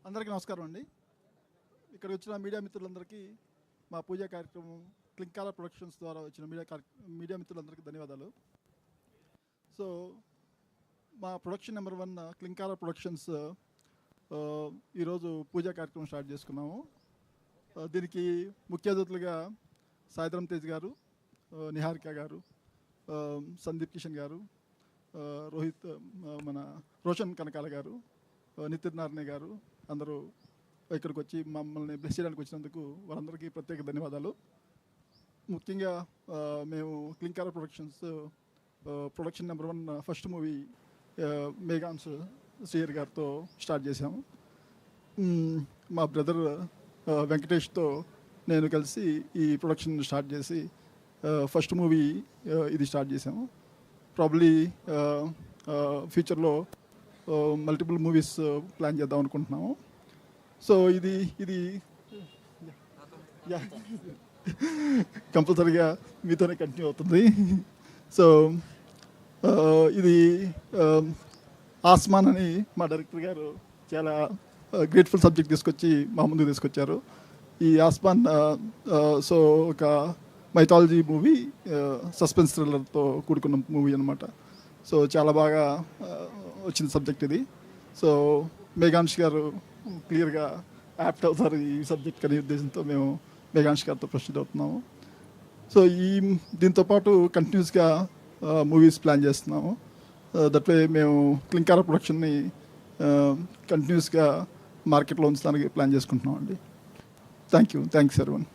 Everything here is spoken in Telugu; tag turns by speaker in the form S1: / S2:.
S1: అందరికీ నమస్కారం అండి. ఇక్కడికి వచ్చిన మీడియా మిత్రులందరికీ మా పూజా కార్యక్రమం క్లింకాల ప్రొడక్షన్స్ ద్వారా వచ్చిన మీడియా మిత్రులందరికీ ధన్యవాదాలు. సో మా ప్రొడక్షన్ నెంబర్ 1 క్లింకాల ప్రొడక్షన్స్ ఈరోజు పూజా కార్యక్రమం స్టార్ట్ చేసుకున్నాము. దీనికి ముఖ్య అతిథులుగా సాయిధరం తేజ్ గారు, నిహారిక గారు, సందీప్ కిషన్ గారు, రోహిత్ మన రోషన్ కనకాల గారు, నితిన్ నార్నే గారు అందరూ ఇక్కడికి వచ్చి మమ్మల్ని బ్లెస్ చేయడానికి వచ్చినందుకు వారందరికీ ప్రత్యేక ధన్యవాదాలు. ముఖ్యంగా మేము Klinkaara productions production number 1 first movie Meghamsh Srihari గారితో స్టార్ట్ చేశాము. మా బ్రదర్ వెంకటేష్తో నేను కలిసి ఈ ప్రొడక్షన్ స్టార్ట్ చేసి ఫస్ట్ మూవీ ఇది స్టార్ట్ చేసాము. ప్రాబ్లీ ఫ్యూచర్లో మల్టిపుల్ మూవీస్ ప్లాన్ చేద్దాం అనుకుంటున్నాము. సో ఇది కంపల్సరీగా మీతోనే కంటిన్యూ అవుతుంది. సో ఇది ఆస్మాన్ అని మా డైరెక్టర్ గారు చాలా గ్రేట్ఫుల్ సబ్జెక్ట్ తీసుకొచ్చి మా ముందుకు తీసుకొచ్చారు. ఈ ఆస్మాన్ సో ఒక మైథాలజీ మూవీ, సస్పెన్స్ థ్రిల్లర్తో కూడుకున్న మూవీ అనమాట. సో చాలా బాగా వచ్చిన సబ్జెక్ట్ ఇది. సో మేఘాంష్ గారు క్లియర్గా యాప్ట్ అవుతారు ఈ సబ్జెక్ట్ అనే ఉద్దేశంతో మేము మేఘాంష్ గారితో ప్రొసీడ్ అవుతున్నాము. సో దీంతోపాటు కంటిన్యూస్గా మూవీస్ ప్లాన్ చేస్తున్నాము. దట్ వే మేము క్లింకార ప్రొడక్షన్ని కంటిన్యూస్గా మార్కెట్లో ఉంచడానికి ప్లాన్ చేసుకుంటున్నాం అండి. Thanks everyone.